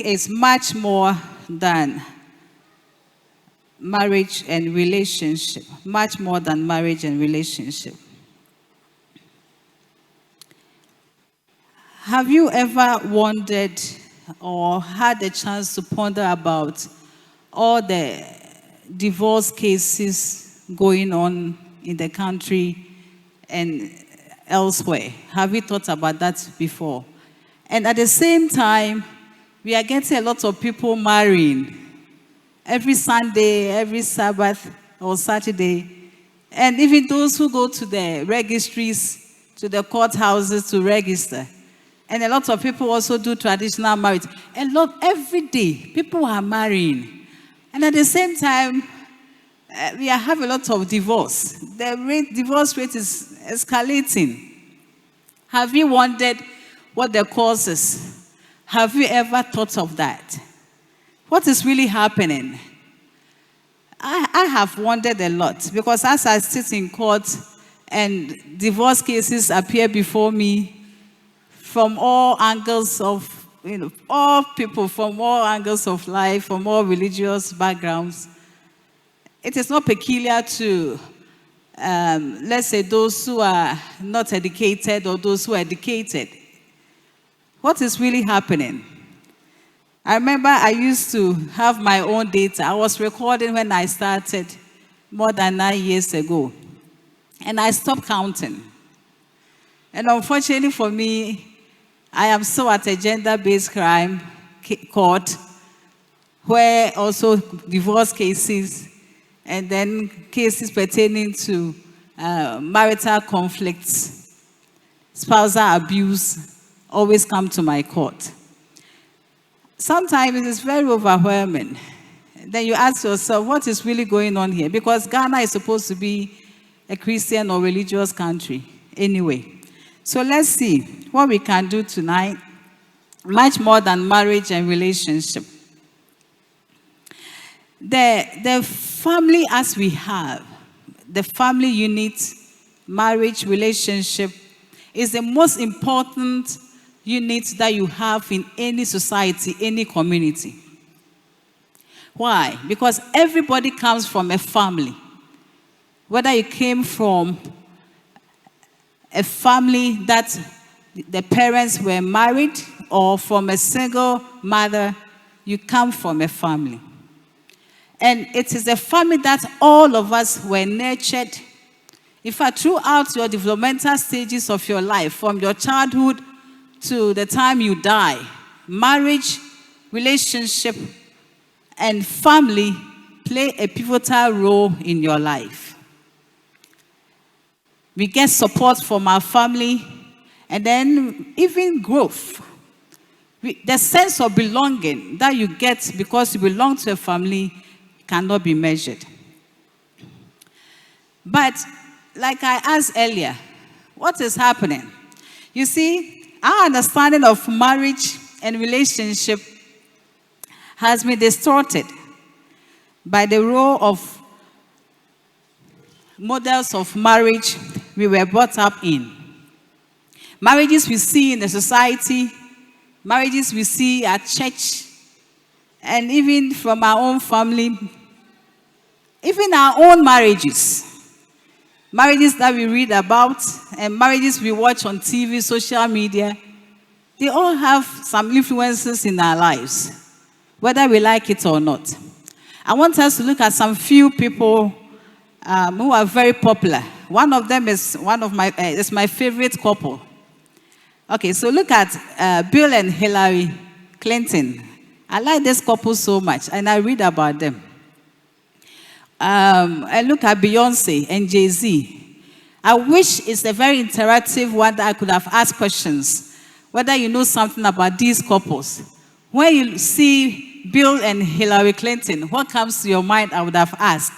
is much more than marriage and relationship. Much more than marriage and relationship. Have you ever wondered or had a chance to ponder about all the divorce cases going on in the country and elsewhere? Have you thought about that before? And at the same time, we are getting a lot of people marrying every Sunday, every Sabbath or Saturday. And even those who go to the registries, to the courthouses to register. And a lot of people also do traditional marriage. Every day, people are marrying. And at the same time, we have a lot of divorce. The divorce rate is escalating. Have you wondered what the cause is? Have you ever thought of that? What is really happening? I have wondered a lot, because as I sit in court and divorce cases appear before me from all angles of, all people from all angles of life, from all religious backgrounds, it is not peculiar to, let's say, those who are not educated or those who are educated. What is really happening? I remember I used to have my own data. I was recording when I started more than 9 years ago. And I stopped counting. And unfortunately for me, I am still at a gender-based crime court, where also divorce cases and then cases pertaining to marital conflicts, spousal abuse, always come to my court. Sometimes it is very overwhelming. Then you ask yourself, what is really going on here? Because Ghana is supposed to be a Christian or religious country anyway. So let's see what we can do tonight, much more than marriage and relationship. The family as we have, the family unit, marriage, relationship, is the most important unit that you have in any society, any community. Why? Because everybody comes from a family. Whether you came from a family that the parents were married or from a single mother, you come from a family. And it is a family that all of us were nurtured. In fact, throughout your developmental stages of your life, from your childhood to the time you die, marriage, relationship, and family play a pivotal role in your life. We get support from our family, and then even growth. The sense of belonging that you get because you belong to a family cannot be measured. But like I asked earlier, what is happening? You see, our understanding of marriage and relationship has been distorted by the role of models of marriage we were brought up in. Marriages we see in the society, marriages we see at church, and even from our own family, even our own marriages. Marriages that we read about and marriages we watch on TV, social media, they all have some influences in our lives, whether we like it or not. I want us to look at some few people who are very popular. One of them is my favorite couple. Okay, so look at Bill and Hillary Clinton. I like this couple so much, and I read about them. I look at Beyonce and Jay-Z. I wish it's a very interactive one that I could have asked questions, whether you know something about these couples. When you see Bill and Hillary Clinton, what comes to your mind? I would have asked.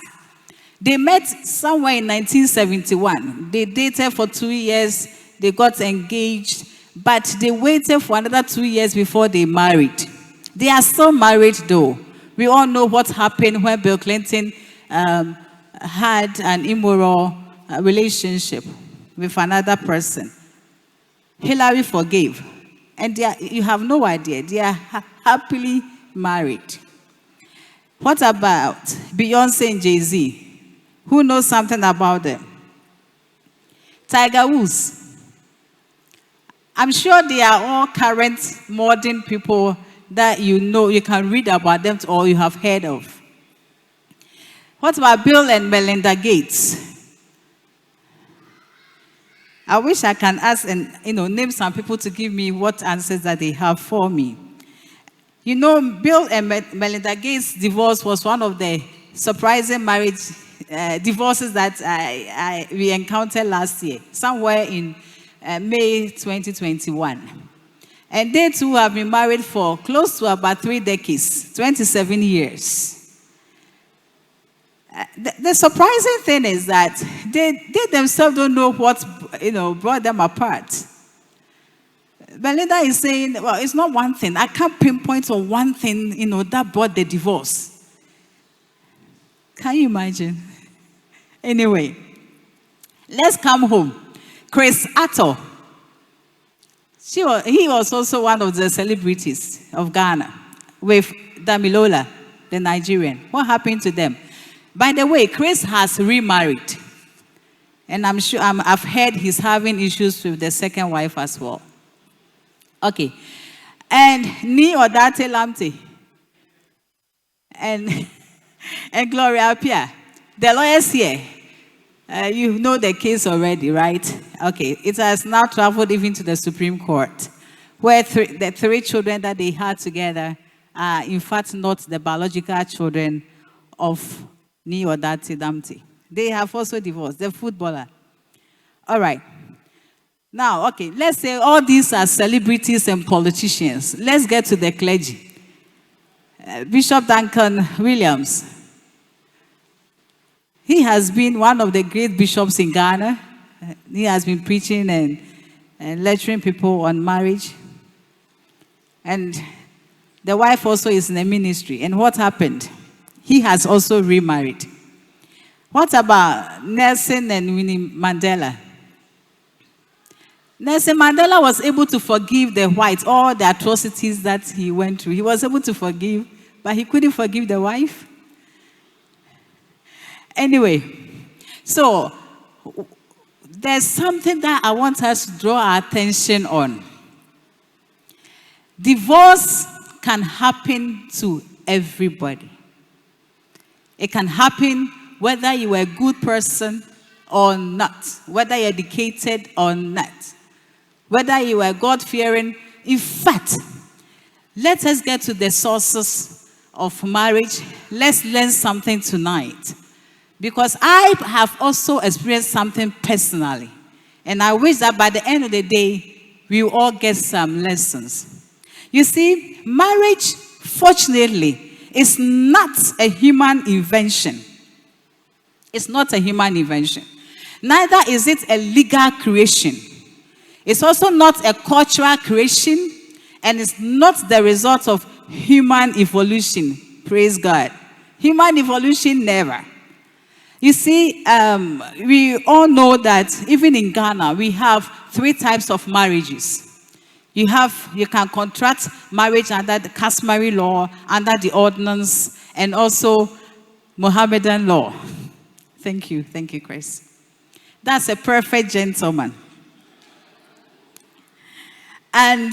They met somewhere in 1971. They dated for 2 years. They got engaged, but they waited for another 2 years before they married. They are still married, though. We all know what happened when Bill Clinton had an immoral relationship with another person. Hillary forgave, And you have no idea. They are happily married. What about Beyonce and Jay-Z? Who knows something about them? Tiger Woods. I'm sure they are all current modern people that you know, you can read about them or you have heard of. What about Bill and Melinda Gates? I wish I can ask and name some people to give me what answers that they have for me. You know, Bill and Melinda Gates' divorce was one of the surprising marriage divorces that we encountered last year, somewhere in May 2021. And they two have been married for close to about 3 decades, 27 years. The surprising thing is that they themselves don't know what brought them apart. Belinda is saying, well, it's not one thing. I can't pinpoint on one thing, that brought the divorce. Can you imagine? Anyway, let's come home. Chris Atto. He was also one of the celebrities of Ghana with Damilola, the Nigerian. What happened to them? By the way, Chris has remarried. And I'm sure I've heard he's having issues with the second wife as well. Okay. And Ni Odate Lamte. And Gloria Apia. The lawyers here. You know the case already, right? Okay. It has now traveled even to the Supreme Court, where the 3 children that they had together are, in fact, not the biological children of Ni Odate Lamte. They have also divorced, the footballer. All right. Now, okay, let's say all these are celebrities and politicians. Let's get to the clergy. Bishop Duncan Williams. He has been one of the great bishops in Ghana. He has been preaching and lecturing people on marriage. And the wife also is in the ministry. And what happened? He has also remarried. What about Nelson and Winnie Mandela? Nelson Mandela was able to forgive the whites, all the atrocities that he went through. He was able to forgive, but he couldn't forgive the wife. Anyway, so there's something that I want us to draw our attention on. Divorce can happen to everybody. It can happen whether you are a good person or not, whether you're educated or not, whether you are God-fearing. In fact, let us get to the sources of marriage. Let's learn something tonight. Because I have also experienced something personally. And I wish that by the end of the day, we will all get some lessons. You see, marriage, fortunately, is not a human invention. It's not a human invention. Neither is it a legal creation. It's also not a cultural creation, and it's not the result of human evolution. Praise God. Human evolution, never. You see, we all know that even in Ghana, we have 3 types of marriages. You can contract marriage under the customary law, under the ordinance, and also Mohammedan law. Thank you, Chris. That's a perfect gentleman. And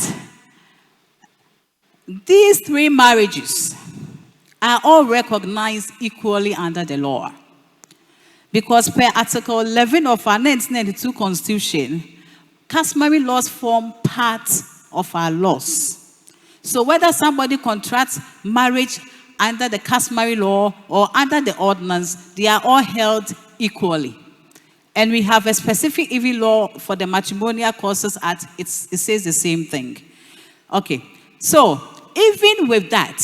these 3 marriages are all recognized equally under the law. Because per Article 11 of our 1992 Constitution, customary laws form part of our laws. So whether somebody contracts marriage under the customary law or under the ordinance, they are all held equally. And we have a specific even law for the Matrimonial Causes Act. It says the same thing. Okay, so even with that,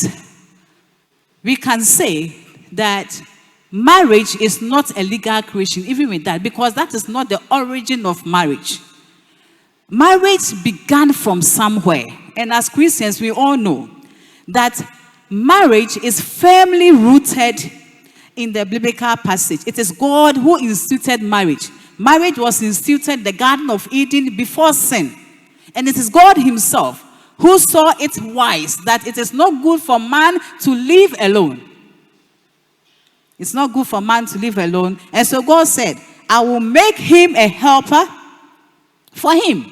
we can say that marriage is not a legal creation, even with that, because that is not the origin of marriage. Marriage began from somewhere. And as Christians, we all know that marriage is firmly rooted in the biblical passage. It is God who instituted marriage. Marriage was instituted in the Garden of Eden before sin. And it is God himself who saw it wise that it is not good for man to live alone. It's not good for man to live alone. And so God said, I will make him a helper for him.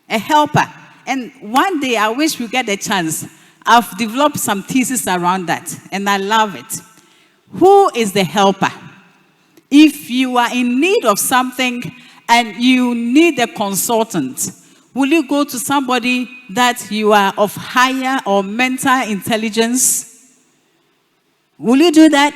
A helper. And one day, I wish we get a chance. I've developed some thesis around that, and I love it. Who is the helper? If you are in need of something and you need a consultant, will you go to somebody that you are of higher or mental intelligence? Will you do that?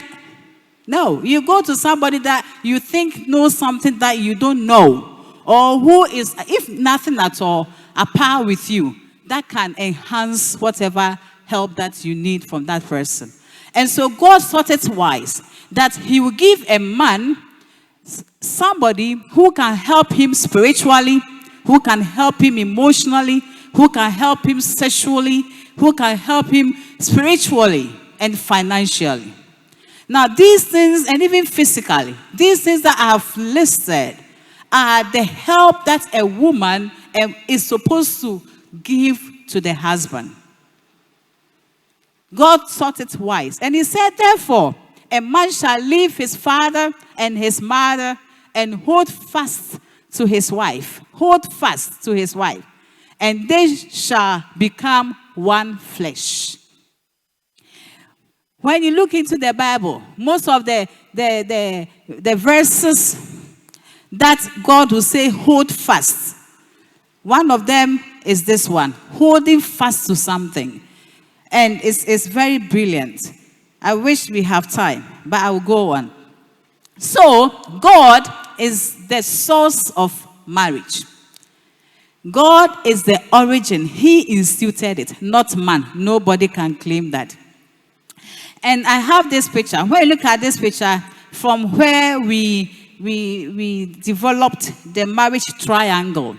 No. You go to somebody that you think knows something that you don't know, or who is, if nothing at all, a par with you, that can enhance whatever help that you need from that person. And so God thought it wise that he will give a man somebody who can help him spiritually, who can help him emotionally, who can help him sexually, who can help him spiritually and financially. Now, these things, and even physically, these things that I have listed are the help that a woman is supposed to give to the husband. God thought it wise. And he said, therefore, a man shall leave his father and his mother and hold fast to his wife. Hold fast to his wife. And they shall become one flesh. When you look into the Bible, most of the verses that God will say, hold fast. One of them is this one, holding fast to something. And it's very brilliant. I wish we have time, but I will go on. So, God is the source of marriage. God is the origin. He instituted it, not man. Nobody can claim that. And I have this picture. When you look at this picture, from where we developed the marriage triangle.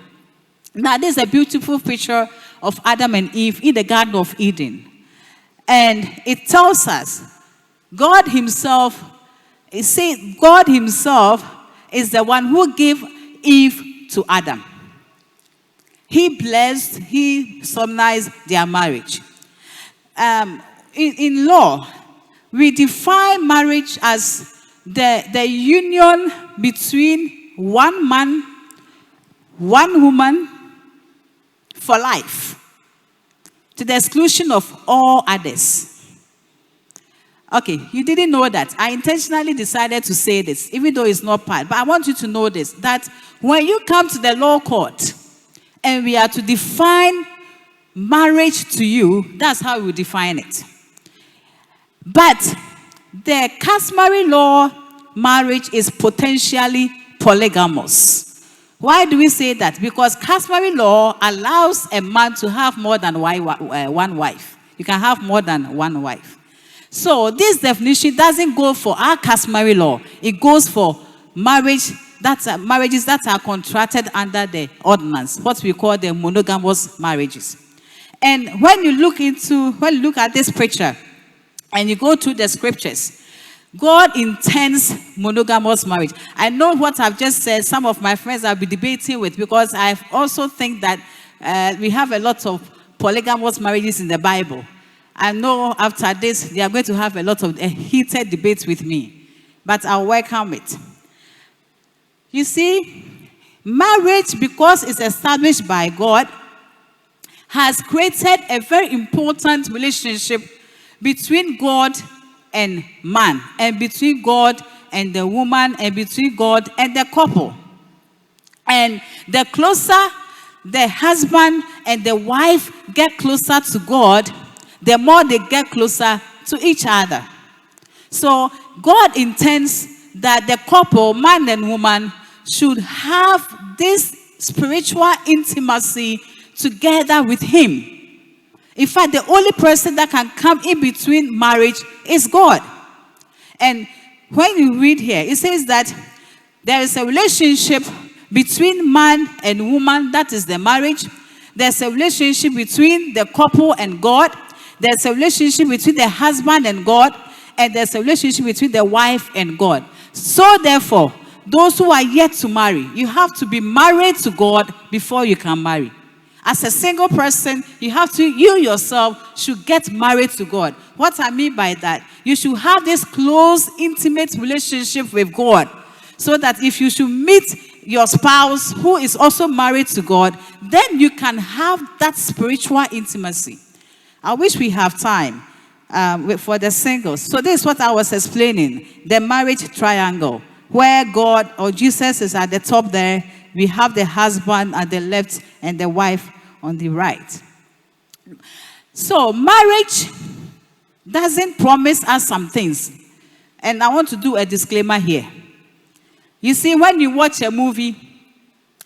Now, this is a beautiful picture of Adam and Eve in the Garden of Eden. And it tells us, God himself, it says God himself is the one who gave Eve to Adam. He blessed, he solemnized their marriage. In law, we define marriage as the union between one man, one woman for life, to the exclusion of all others. Okay, you didn't know that. I intentionally decided to say this, even though it's not part. But I want you to know this, that when you come to the law court and we are to define marriage to you, that's how we define it. But the customary law marriage is potentially polygamous. Why do we say that? Because customary law allows a man to have more than one wife. You can have more than one wife. So this definition doesn't go for our customary law. It goes for marriages that are contracted under the ordinance, what we call the monogamous marriages. And when you look at this picture and you go to the scriptures, God intends monogamous marriage. I know what I've just said, some of my friends I'll be debating with, because I also think that we have a lot of polygamous marriages in the Bible. I know after this, they are going to have a lot of heated debates with me. But I'll welcome it. You see, marriage, because it's established by God, has created a very important relationship between God and man, and between God and the woman, and between God and the couple. And the closer the husband and the wife get closer to God, the more they get closer to each other. So God intends that the couple, man and woman, should have this spiritual intimacy together with him. In fact, the only person that can come in between marriage is God. And when you read here, it says that there is a relationship between man and woman, that is the marriage. There's a relationship between the couple and God. There's a relationship between the husband and God. And there's a relationship between the wife and God. So therefore, those who are yet to marry, you have to be married to God before you can marry. As a single person, you yourself should get married to God. What I mean by that, you should have this close, intimate relationship with God. So that if you should meet your spouse who is also married to God, then you can have that spiritual intimacy. I wish we have time for the singles. So this is what I was explaining, the marriage triangle, where God or Jesus is at the top there. We have the husband at the left and the wife on the right. So marriage doesn't promise us some things. And I want to do a disclaimer here. You see, when you watch a movie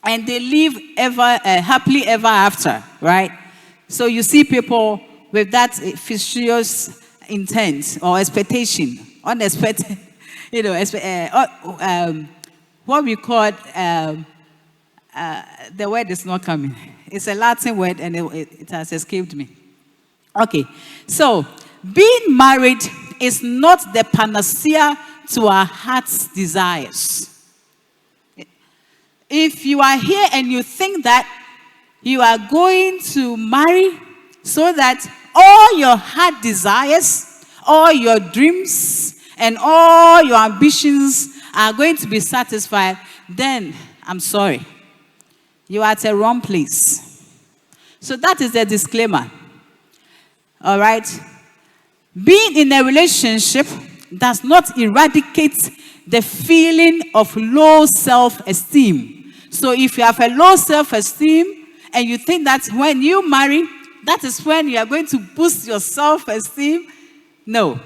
and they live happily ever after, right? So you see people with that fictitious intent or expectation, unexpected, what we call, the word is not coming. It's a Latin word and it has escaped me. Okay, so being married is not the panacea to our heart's desires. If you are here and you think that you are going to marry so that all your heart desires, all your dreams, and all your ambitions are going to be satisfied, then I'm sorry. You are at a wrong place. So that is the disclaimer. All right? Being in a relationship does not eradicate the feeling of low self-esteem. So if you have a low self-esteem and you think that when you marry, that is when you are going to boost your self-esteem, no.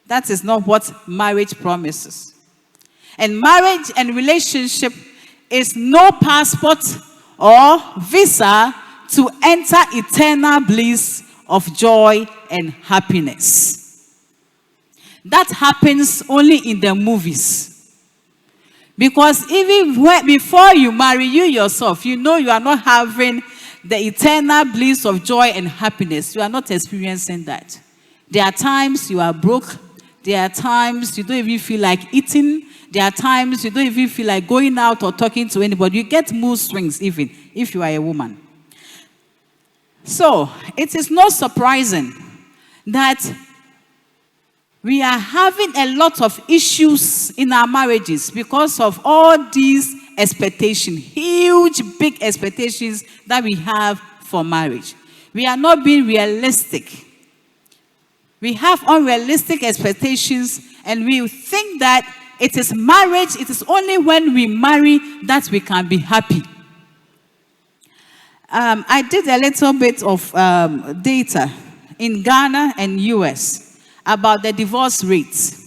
That is not what marriage promises. And marriage and relationship is no passport or visa to enter eternal bliss of joy and happiness. That happens only in the movies. Because even before you marry, you yourself, you know you are not having the eternal bliss of joy and happiness. You are not experiencing that. There are times you are broke. There are times you don't even feel like eating. There are times you don't even feel like going out or talking to anybody. You get mood swings even if you are a woman. So, it is not surprising that we are having a lot of issues in our marriages because of all these expectations, huge, big expectations that we have for marriage. We are not being realistic. We have unrealistic expectations, and we think that it is marriage, it is only when we marry that we can be happy. I did a little bit of data in Ghana and US about the divorce rates.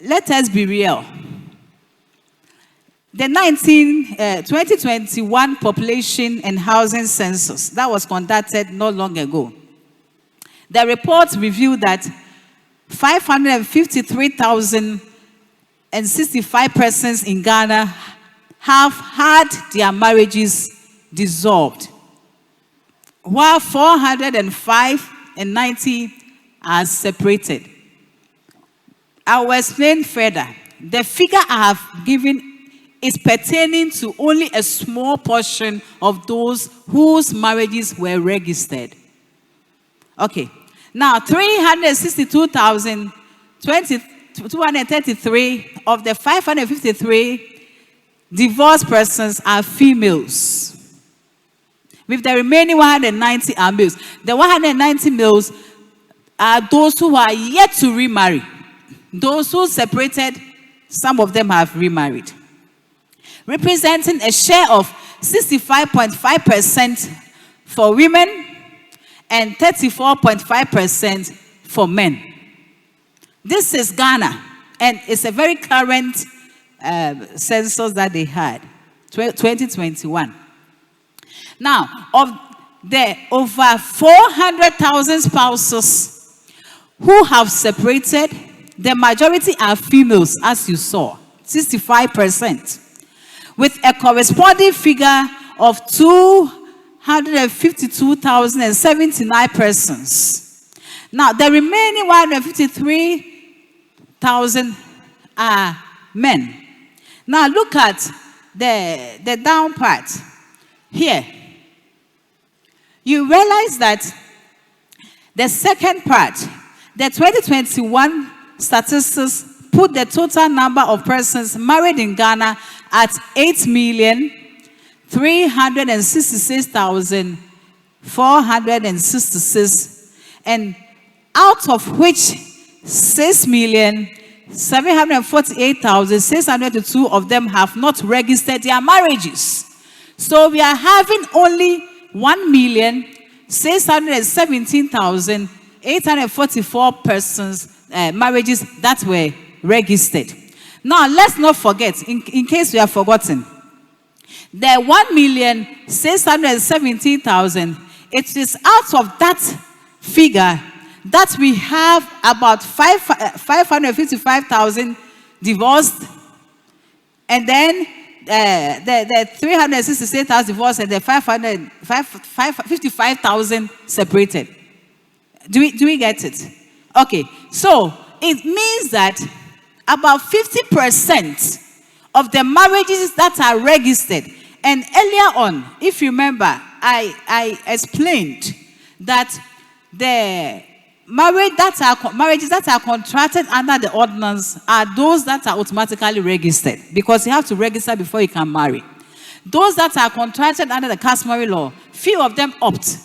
Let us be real. The 2021 population and housing census that was conducted not long ago, the report revealed that 553,065 persons in Ghana have had their marriages dissolved, while 405,090 are separated. I will explain further. The figure I have given is pertaining to only a small portion of those whose marriages were registered. Okay. Now, 362,233 of the 553 divorced persons are females, with the remaining 190 are males. The 190 males are those who are yet to remarry. Those who separated, some of them have remarried, representing a share of 65.5% for women and 34.5% for men. This is Ghana, and it's a very current census that they had, 2021. Now, of the over 400,000 spouses who have separated, the majority are females, as you saw, 65%, with a corresponding figure of 252,079 persons. Now, the remaining 153,000 are men. Now, look at the down part. here, you realize that the second part, the 2021 statistics put the total number of persons married in Ghana at 8,366,466, and out of which 6,748,602 of them have not registered their marriages. So we are having only 1,617,844 persons marriages that were registered. Now let's not forget, in case we have forgotten, the 1,617,000, it is out of that figure that we have about 555,000 divorced, and then the 368,000 divorced, and the 55,000 separated. Do we get it? Okay, so it means that about 50% of the marriages that are registered, and earlier on, if you remember, I explained that the marriages that are contracted under the ordinance are those that are automatically registered, because you have to register before you can marry. Those that are contracted under the customary law, few of them opt.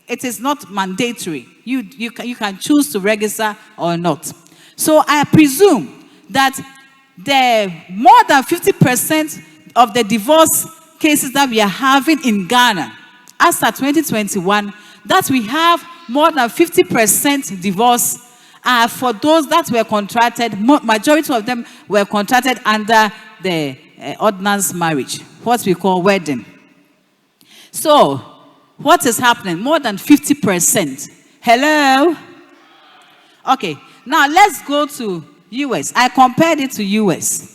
It is not mandatory. You can choose to register or not. So I presume that the more than 50% of the divorce cases that we are having in Ghana, as at 2021, that we have more than 50% divorce are for those that were contracted. Majority of them were contracted under the ordinance marriage, what we call wedding. So, what is happening? More than 50%. Hello? Okay, now let's go to US. I compared it to US.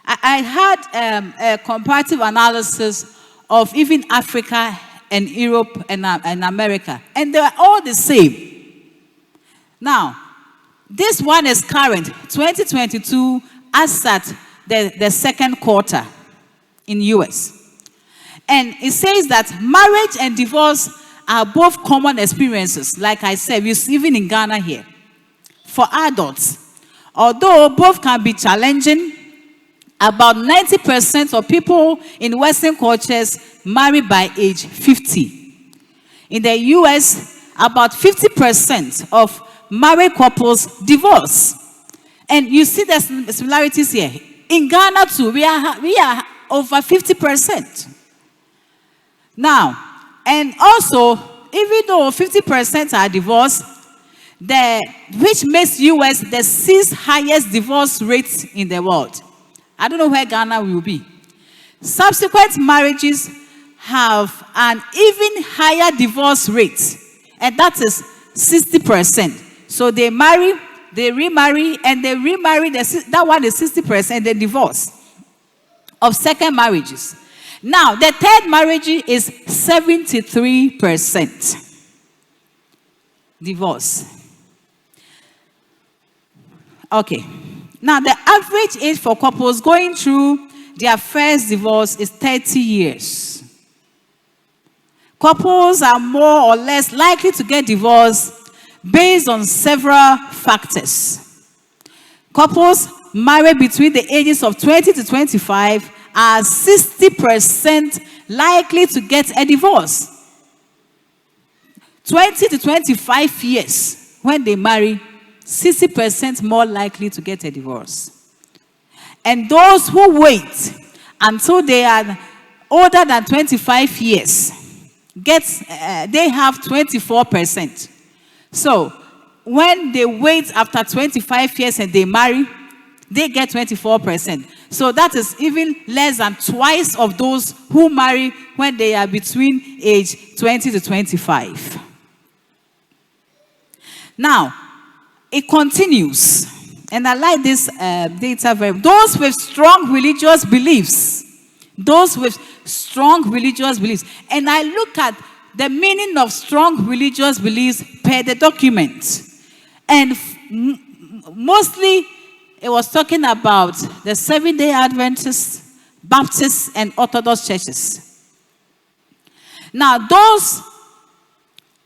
I had a comparative analysis of even Africa and Europe and America, and they are all the same. Now, this one is current, 2022, as at the second quarter in US. And it says that marriage and divorce are both common experiences, like I said, even in Ghana here, for adults. Although both can be challenging, about 90% of people in Western cultures marry by age 50. In the US, about 50% of married couples divorce. And you see the similarities here. In Ghana too, we are over 50%. Now, and also, even though 50% are divorced, which makes US the 6th highest divorce rate in the world. I don't know where Ghana will be. Subsequent marriages have an even higher divorce rate, and that is 60%. So they marry, they remarry, and they remarry. That one is 60%, they divorce of second marriages. Now, the third marriage is 73% divorce. Okay. Now, the average age for couples going through their first divorce is 30 years. Couples are more or less likely to get divorced based on several factors. Couples married between the ages of 20 to 25 are 60% likely to get a divorce. 20 to 25 years, when they marry, 60% more likely to get a divorce. And those who wait until they are older than 25 years, they have 24%. So, when they wait after 25 years and they marry, they get 24%. So that is even less than twice of those who marry when they are between age 20 to 25. Now, it continues, and I like this data very much. Those with strong religious beliefs, and I look at the meaning of strong religious beliefs per the document, and mostly it was talking about the Seventh-day Adventists, Baptists, and Orthodox churches. Now, those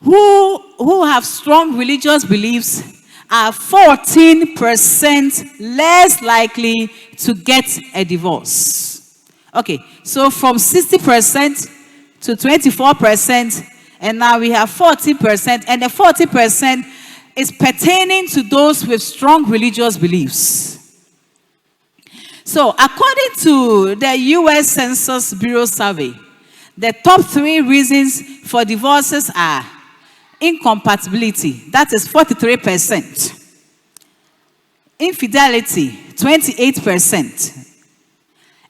who have strong religious beliefs are 14% less likely to get a divorce. Okay, so from 60% to 24%, and now we have 40%, and the 40% is pertaining to those with strong religious beliefs. So, according to the U.S. Census Bureau survey, the top 3 reasons for divorces are incompatibility, that is 43%, infidelity, 28%,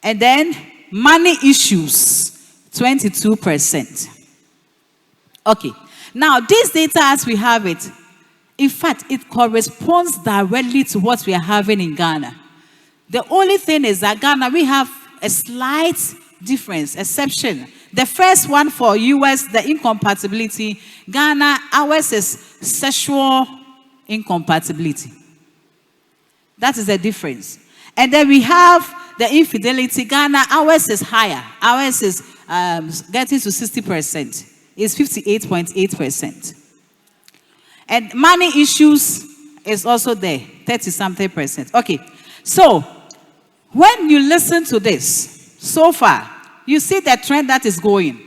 and then money issues, 22%. Okay, now this data as we have it, in fact, it corresponds directly to what we are having in Ghana. The only thing is that Ghana, we have a slight difference, exception. The first one for US, the incompatibility. Ghana, ours is sexual incompatibility. That is the difference. And then we have the infidelity. Ghana, ours is higher. Ours is getting to 60%. It's 58.8%. And money issues is also there, 30-something%. Okay, so when you listen to this, so far, you see the trend that is going.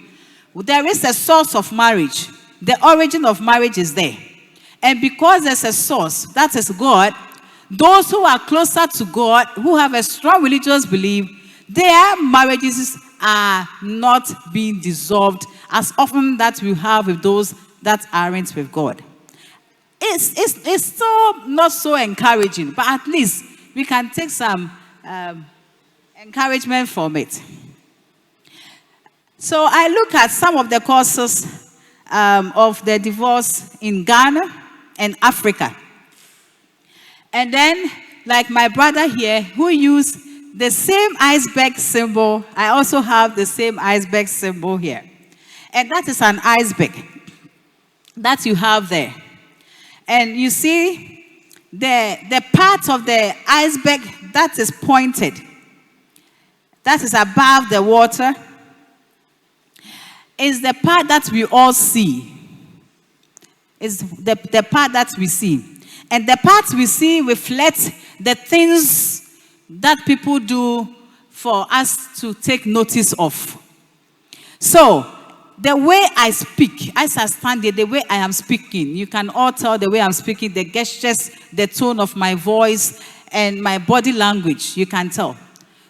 There is a source of marriage. The origin of marriage is there. And because there's a source, that is God, those who are closer to God, who have a strong religious belief, their marriages are not being dissolved as often that we have with those that aren't with God. It's still not so encouraging, but at least we can take some encouragement from it. So I look at some of the causes of the divorce in Ghana and Africa. And then, like my brother here, who used the same iceberg symbol, I also have the same iceberg symbol here. And that is an iceberg that you have there. And you see the part of the iceberg that is pointed, that is above the water, is the part that we all see. Is the part that we see. And the part we see reflects the things that people do for us to take notice of. So, the way I speak, as I stand here, the way I am speaking, you can all tell the way I'm speaking, the gestures, the tone of my voice, and my body language, you can tell.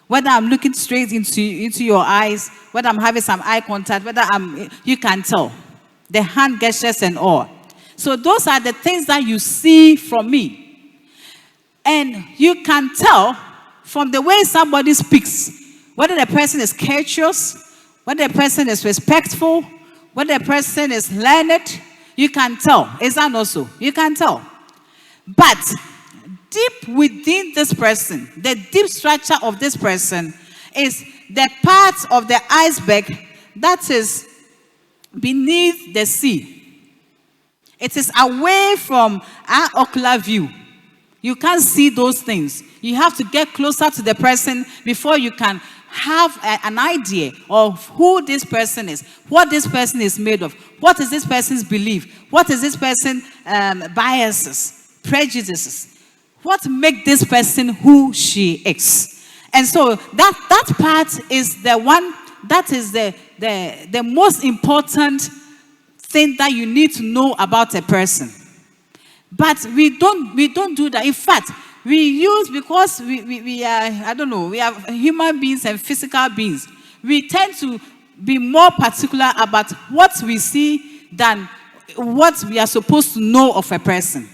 Whether I'm looking straight into your eyes, whether I'm having some eye contact, you can tell. The hand gestures and all. So those are the things that you see from me. And you can tell from the way somebody speaks, whether the person is courteous, whether the person is respectful, whether the person is learned, you can tell. Is that not so? You can tell. But deep within this person, the deep structure of this person is the part of the iceberg that is beneath the sea. It is away from our ocular view. You can't see those things. You have to get closer to the person before you can have an idea of who this person is, what this person is made of, what is this person's belief, what is this person's biases, prejudices, what makes this person who she is. And so that part is the one that is the most important thing that you need to know about a person. But we don't do that. In fact, we use, because we are, I don't know, we are human beings and physical beings. We tend to be more particular about what we see than what we are supposed to know of a person.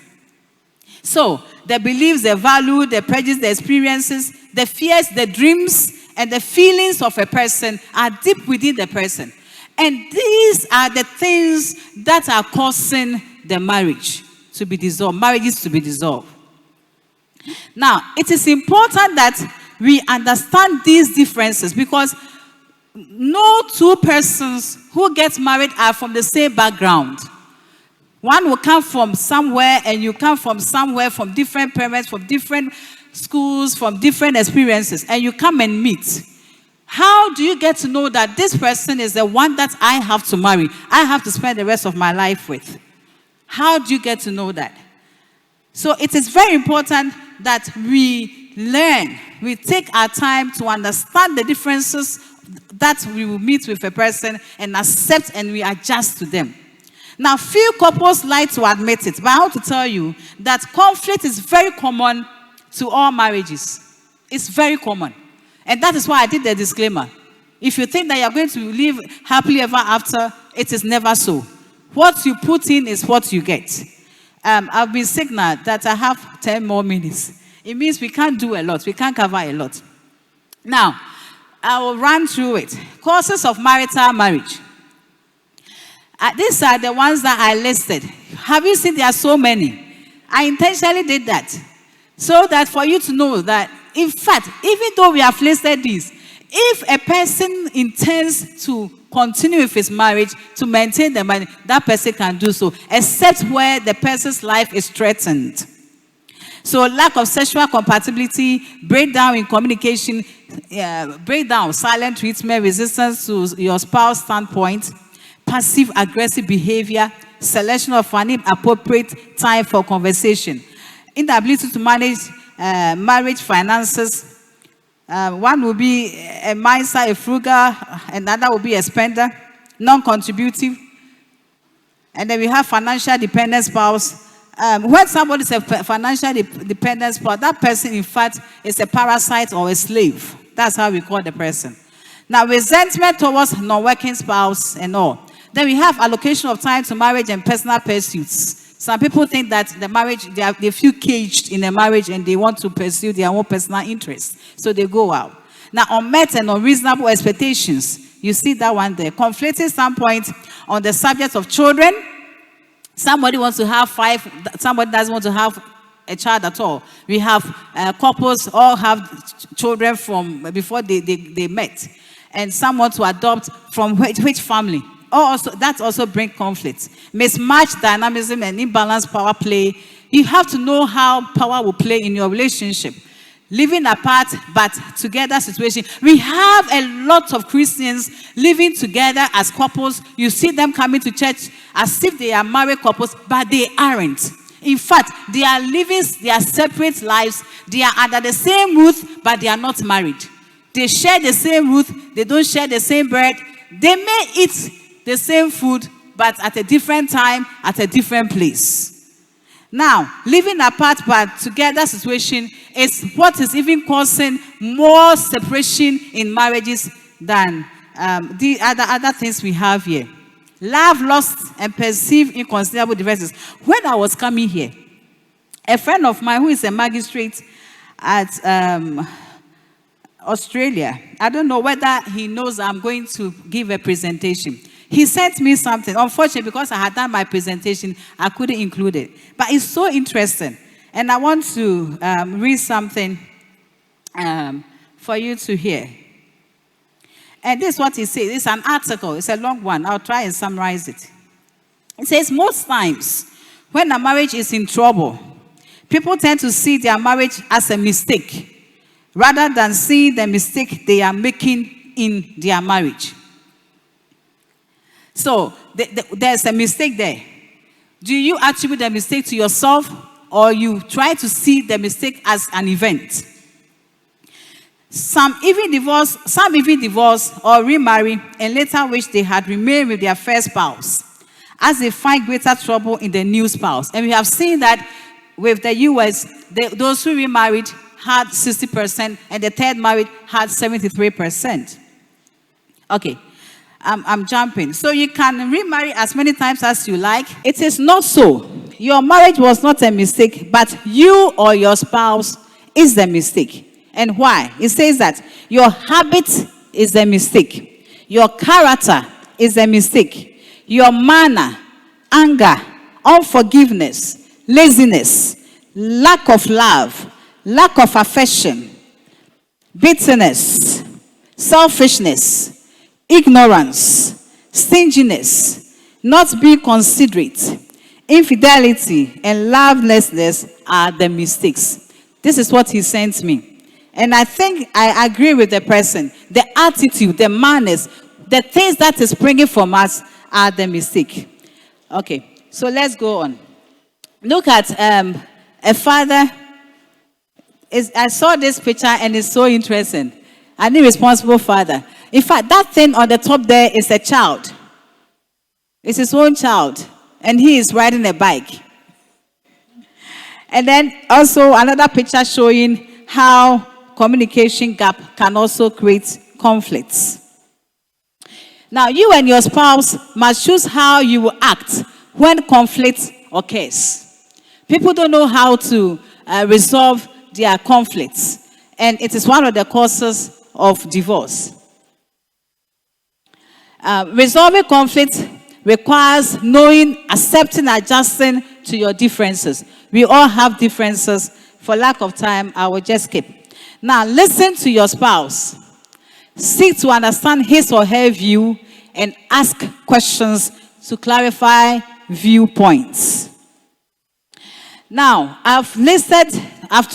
So, the beliefs, the value, the prejudice, the experiences, the fears, the dreams, and the feelings of a person are deep within the person. And these are the things that are causing the marriage to be dissolved, marriages to be dissolved. Now, it is important that we understand these differences, because no two persons who get married are from the same background. One will come from somewhere, and you come from somewhere, from different parents, from different schools, from different experiences, and you come and meet. How do you get to know that this person is the one that I have to marry? I have to spend the rest of my life with. How do you get to know that? So it is very important that we learn, we take our time to understand the differences that we will meet with a person and accept, and we adjust to them. Now, few couples like to admit it, but I want to tell you that conflict is very common to all marriages. It's very common. And that is why I did the disclaimer. If you think that you're going to live happily ever after, it is never so. What you put in is what you get. I've been signaled that I have 10 more minutes. It means we can't do a lot. We can't cover a lot. Now, I will run through it. Causes of marital marriage. These are the ones that I listed. Have you seen there are so many? I intentionally did that so that for you to know that, in fact, even though we have listed these, if a person intends to continue with his marriage, to maintain the marriage, that person can do so, except where the person's life is threatened. So lack of sexual compatibility, breakdown in communication, breakdown, silent treatment, resistance to your spouse's standpoint, passive-aggressive behavior, selection of an inappropriate time for conversation, inability to manage marriage finances. One will be a miser, a frugal, another will be a spender, non-contributive. And then we have financial dependent spouse. When somebody is a financial dependent spouse, that person, in fact, is a parasite or a slave. That's how we call the person. Now, resentment towards non-working spouse and all. Then we have allocation of time to marriage and personal pursuits. Some people think that the marriage, they feel caged in a marriage and they want to pursue their own personal interests. So they go out. Now, unmet and unreasonable expectations. You see that one there. Conflicting standpoint on the subject of children. Somebody wants to have 5, somebody doesn't want to have a child at all. We have couples all have children from before they met. And some want to adopt from which family. Also, that also brings conflict. Mismatched dynamism and imbalanced power play. You have to know how power will play in your relationship. Living apart but together situation. We have a lot of Christians living together as couples. You see them coming to church as if they are married couples, but they aren't. In fact, they are living their separate lives. They are under the same roof, but they are not married. They share the same roof. They don't share the same bread. They may eat the same food, but at a different time, at a different place. Now, living apart but together situation is what is even causing more separation in marriages than the other things we have here. Love lost and perceived inconsiderable differences. When I was coming here, a friend of mine who is a magistrate at Australia, I don't know whether he knows I'm going to give a presentation. He sent me something. Unfortunately, because I had done my presentation, I couldn't include it. But it's so interesting. And I want to read something for you to hear. And this is what he says. It's an article. It's a long one. I'll try and summarize it. It says, most times, when a marriage is in trouble, people tend to see their marriage as a mistake, rather than seeing the mistake they are making in their marriage. So, there's a mistake there. Do you attribute the mistake to yourself, or you try to see the mistake as an event? Some even divorce or remarry and later wish they had remained with their first spouse, as they find greater trouble in the new spouse. And we have seen that with the US, those who remarried had 60%, and the third marriage had 73%. Okay. I'm jumping. So you can remarry as many times as you like. It is not so. Your marriage was not a mistake, but you or your spouse is the mistake. And why? It says that your habit is a mistake. Your character is a mistake. Your manner, anger, unforgiveness, laziness, lack of love, lack of affection, bitterness, selfishness, ignorance, stinginess, not being considerate, infidelity, and lovelessness are the mistakes. This is what he sent me. And I think I agree with the person. The attitude, the manners, the things that is springing from us are the mistake. Okay, so let's go on. Look at a father. I saw this picture and it's so interesting. An irresponsible father. In fact, that thing on the top there is a child. It's his own child. And he is riding a bike. And then also another picture showing how communication gap can also create conflicts. Now, you and your spouse must choose how you will act when conflict occurs. People don't know how to resolve their conflicts. And it is one of the causes of divorce. Resolving conflict requires knowing, accepting, adjusting to your differences. We all have differences. For lack of time, I will just skip. Now, listen to your spouse. Seek to understand his or her view and ask questions to clarify viewpoints. Now, I've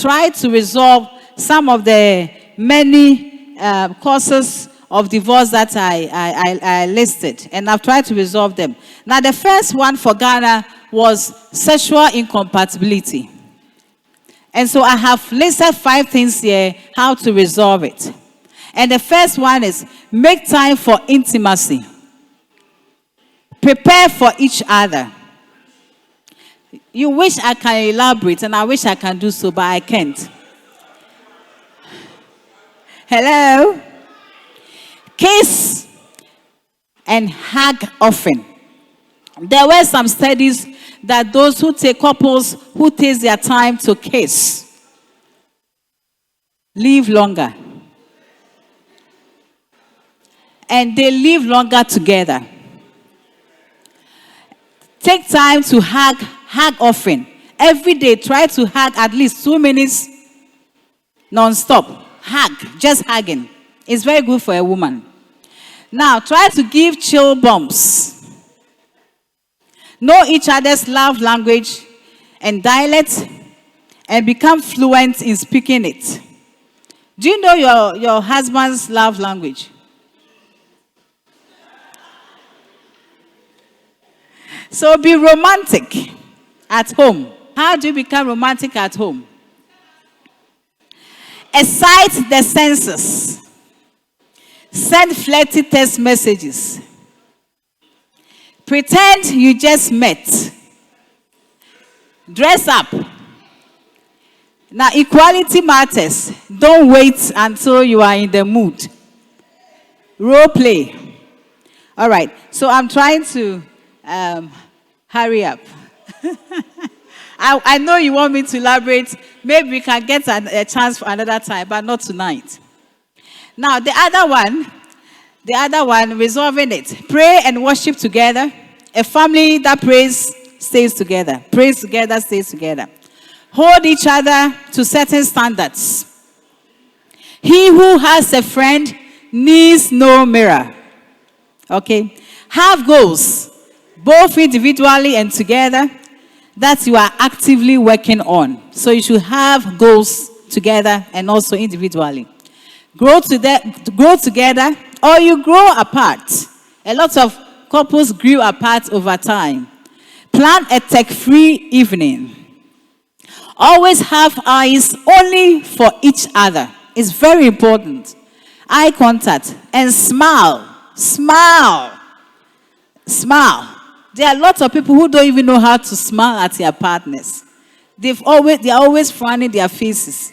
tried to resolve some of the many causes of divorce that I listed, and I've tried to resolve them. Now, the first one for Ghana was sexual incompatibility. And so I have listed 5 things here, how to resolve it. And the first one is make time for intimacy. Prepare for each other. You wish I can elaborate, and I wish I can do so, but I can't. Hello? Kiss and hug often. There were some studies that those who take couples who take their time to kiss live longer. And they live longer together. Take time to hug often. Every day, try to hug at least 2 minutes non-stop. Hug, just hugging. It's very good for a woman. Now, try to give chill bumps. Know each other's love language and dialect and become fluent in speaking it. Do you know your husband's love language? So be romantic at home. How do you become romantic at home? Excite the senses. Send flirty text messages. Pretend you just met. Dress up. Now, equality matters. Don't wait until you are in the mood. Role play. All right. So I'm trying to hurry up. I know you want me to elaborate. Maybe we can get a chance for another time, but not tonight. Now, the other one, resolving it. Pray and worship together. A family that prays stays together. Prays together, stays together. Hold each other to certain standards. He who has a friend needs no mirror. Okay? Have goals, both individually and together, that you are actively working on. So you should have goals together and also individually. Grow together or you grow apart. A lot of couples grew apart over time. Plan a tech-free evening. Always have eyes only for each other. It's very important. Eye contact and smile. Smile. Smile. There are lots of people who don't even know how to smile at their partners. They are always frowning their faces,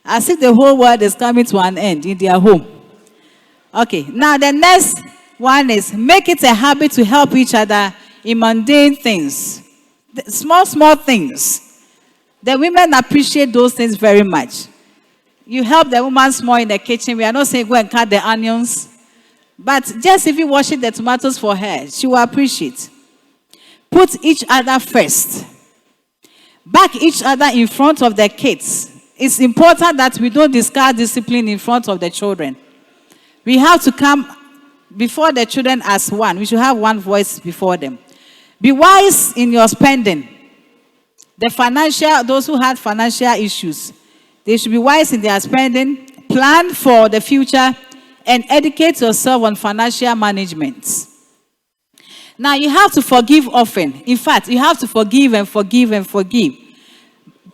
as if the whole world is coming to an end in their home. Okay, now the next one is make it a habit to help each other in mundane things. Small things. The women appreciate those things very much. You help the woman small in the kitchen. We are not saying go and cut the onions. But just if you washing the tomatoes for her, she will appreciate. Put each other first. Back each other in front of the kids. It's important that we don't discard discipline in front of the children. We have to come before the children as one. We should have one voice before them. Be wise in your spending. Those who had financial issues, They should be wise in their spending, plan for the future, and educate yourself on financial management. Now, you have to forgive often. In fact, you have to forgive and forgive and forgive.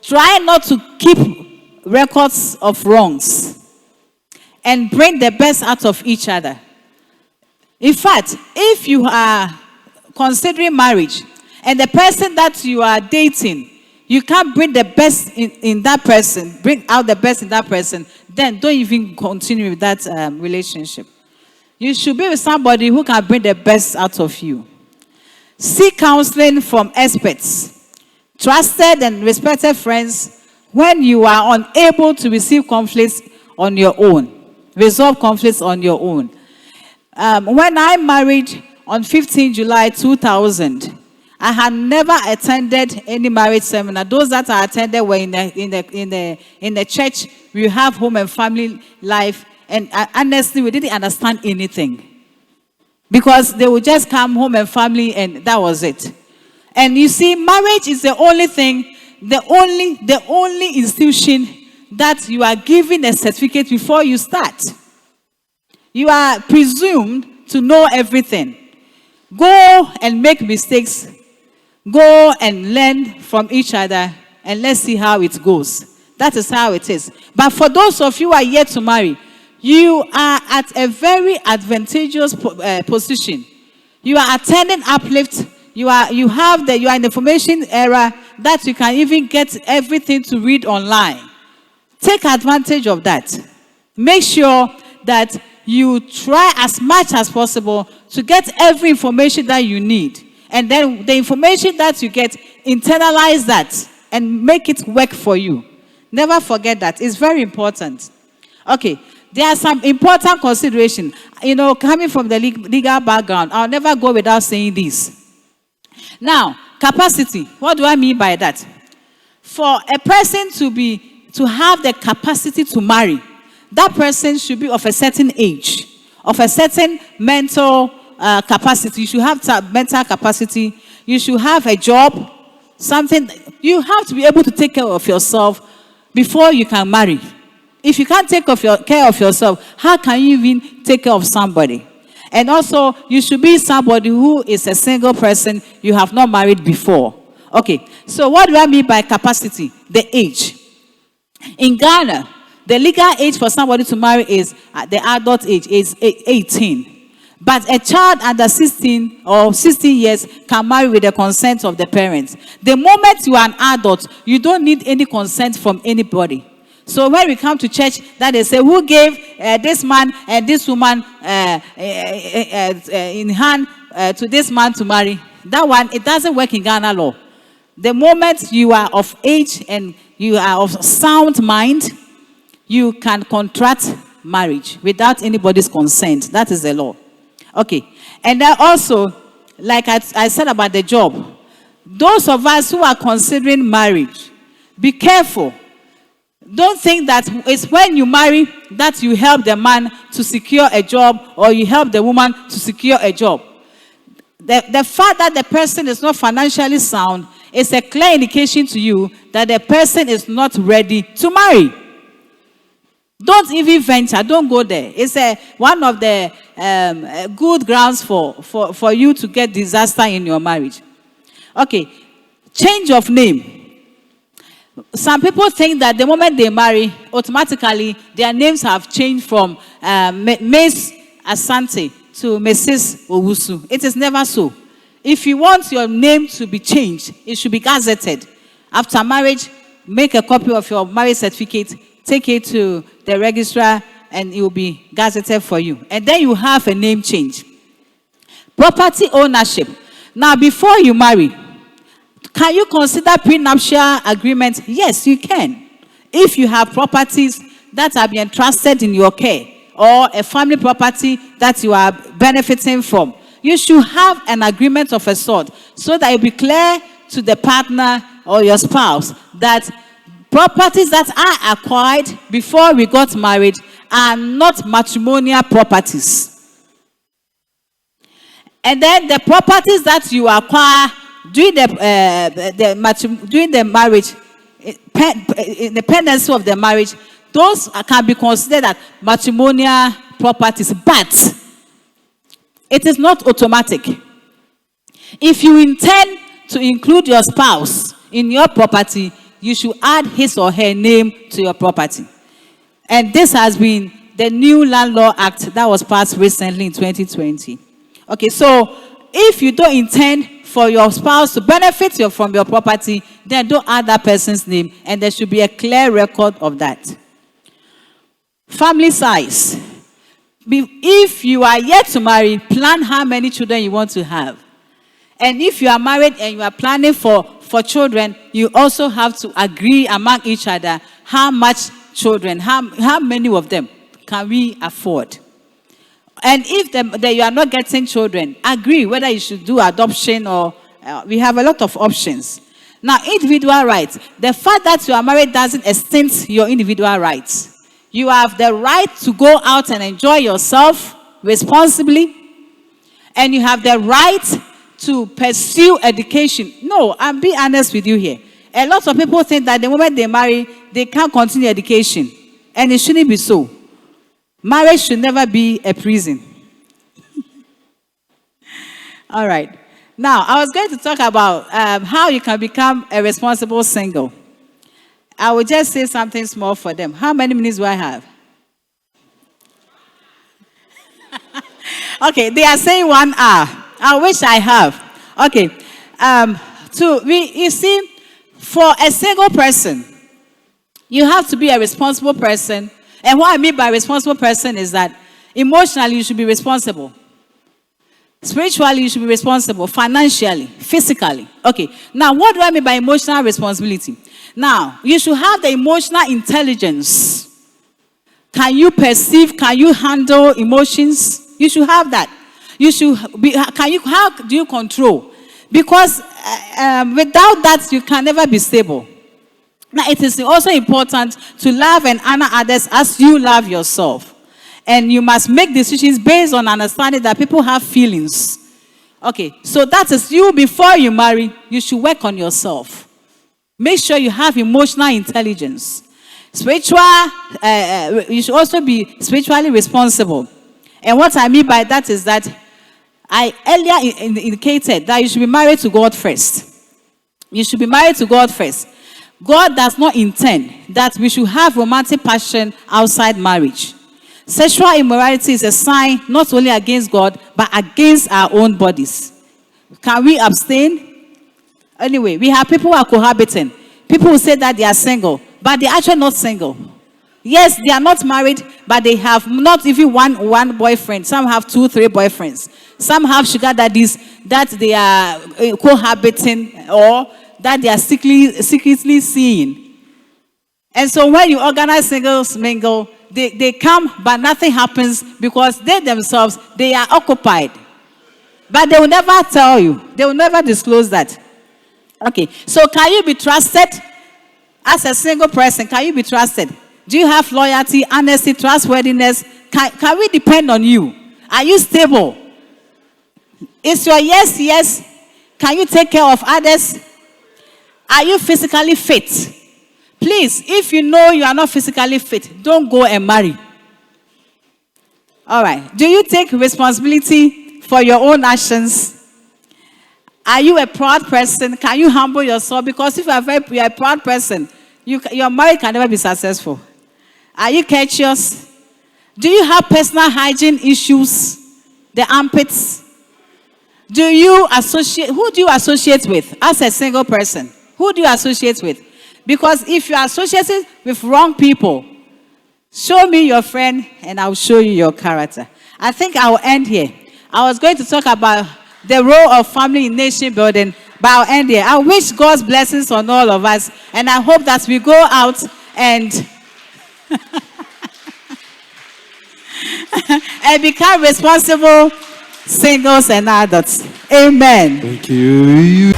Try not to keep records of wrongs and bring the best out of each other. In fact, if you are considering marriage and the person that you are dating, you can't bring the best in that person, bring out the best in that person, then don't even continue with that relationship. You should be with somebody who can bring the best out of you. Seek counseling from experts, trusted and respected friends when you are unable to receive conflicts on your own. Resolve conflicts on your own. When I married on 15 July 2000, I had never attended any marriage seminar. Those that I attended were in the church. We have home and family life, and honestly, we didn't understand anything because they would just come home and family, and that was it. And you see, marriage is the only thing, the only institution that you are given a certificate before you start. You are presumed to know everything. Go and make mistakes. Go and learn from each other, and let's see how it goes. That is how it is. But for those of you who are yet to marry, you are at a very advantageous position. You are attending Uplift. You are in the information era that you can even get everything to read online. Take advantage of that. Make sure that you try as much as possible to get every information that you need. And then the information that you get, internalize that and make it work for you. Never forget that. It's very important. Okay, there are some important considerations. You know, coming from the legal background, I'll never go without saying this. Now, capacity. What do I mean by that? For a person to have the capacity to marry, that person should be of a certain age, of a certain mental capacity. You should have mental capacity. You should have a job, something. You have to be able to take care of yourself before you can marry. If you can't take care of yourself, how can you even take care of somebody? And also, you should be somebody who is a single person. You have not married before. Okay, so what do I mean by capacity? The age. In Ghana, the legal age for somebody to marry is the adult age is 18. But a child under 16 or 16 years can marry with the consent of the parents. The moment you are an adult, you don't need any consent from anybody. So when we come to church, that they say, who gave this man and this woman in hand to this man to marry? That one, it doesn't work in Ghana law. The moment you are of age and you are of sound mind, you can contract marriage without anybody's consent. That is the law. Okay. And then also, like I said about the job, those of us who are considering marriage, be careful. Don't think that it's when you marry that you help the man to secure a job or you help the woman to secure a job. The fact that the person is not financially sound is a clear indication to you that the person is not ready to marry. Don't even venture. Don't go there. It's one of the good grounds for you to get disaster in your marriage. Okay. Change of name. Some people think that the moment they marry, automatically their names have changed from Miss Asante to Mrs. Owusu. It is never so. If you want your name to be changed, it should be gazetted. After marriage, make a copy of your marriage certificate, take it to the registrar, and it will be gazetted for you. And then you have a name change. Property ownership. Now, before you marry, can you consider prenuptial agreement? Yes, you can. If you have properties that have been entrusted in your care or a family property that you are benefiting from, you should have an agreement of a sort so that it will be clear to the partner or your spouse that properties that are acquired before we got married are not matrimonial properties. And then the properties that you acquire during the marriage, independency of the marriage, those can be considered as matrimonial properties, but it is not automatic. If you intend to include your spouse in your property, you should add his or her name to your property. And this has been the new Land Law Act that was passed recently in 2020. Okay, so if you don't intend for your spouse to benefit from your property, then don't add that person's name, and there should be a clear record of that. Family size. If you are yet to marry, plan how many children you want to have. And if you are married and you are planning for children, you also have to agree among each other how much children, how many of them can we afford. And if you are not getting children, agree whether you should do adoption or we have a lot of options. Now, individual rights. The fact that you are married doesn't extend your individual rights. You have the right to go out and enjoy yourself responsibly. And you have the right to pursue education. No, I'm being honest with you here. A lot of people think that the moment they marry, they can't continue education. And it shouldn't be so. Marriage should never be a prison. All right. Now, I was going to talk about how you can become a responsible single. I will just say something small for them. How many minutes do I have? Okay, they are saying 1 hour. I wish I have. Okay. You see, for a single person, you have to be a responsible person. And what I mean by responsible person is that emotionally you should be responsible. Spiritually you should be responsible. Financially, physically. Okay. Now, what do I mean by emotional responsibility? Now, you should have the emotional intelligence. Can you perceive? Can you handle emotions? You should have that. You should be. How do you control? Because without that, you can never be stable. Now, it is also important to love and honor others as you love yourself. And you must make decisions based on understanding that people have feelings. Okay, so that is you before you marry, you should work on yourself. Make sure you have emotional intelligence. You should also be spiritually responsible. And what I mean by that is that I earlier indicated that you should be married to God first. You should be married to God first. God does not intend that we should have romantic passion outside marriage. Sexual immorality is a sign not only against God, but against our own bodies. Can we abstain? Anyway, we have people who are cohabiting. People who say that they are single, but they are actually not single. Yes, they are not married, but they have not even one boyfriend. Some have 2, 3 boyfriends. Some have sugar daddies that they are cohabiting or that they are secretly seeing. And so when you organize singles mingle, they come, but nothing happens because they themselves, they are occupied. But they will never tell you. They will never disclose that. Okay, so can you be trusted? As a single person, can you be trusted? Do you have loyalty, honesty, trustworthiness? Can we depend on you? Are you stable? Is your yes, yes? Can you take care of others? Are you physically fit? Please, if you know you are not physically fit, don't go and marry. All right. Do you take responsibility for your own actions? Are you a proud person? Can you humble yourself? Because if you are a proud person, your marriage can never be successful. Are you courteous? Do you have personal hygiene issues? The armpits? Who do you associate with as a single person? Who do you associate with? Because if you are associated with wrong people, show me your friend and I'll show you your character. I think I will end here. I was going to talk about the role of family in nation building, but I'll end here. I wish God's blessings on all of us, and I hope that we go out and and become responsible singles and adults. Amen. Thank you.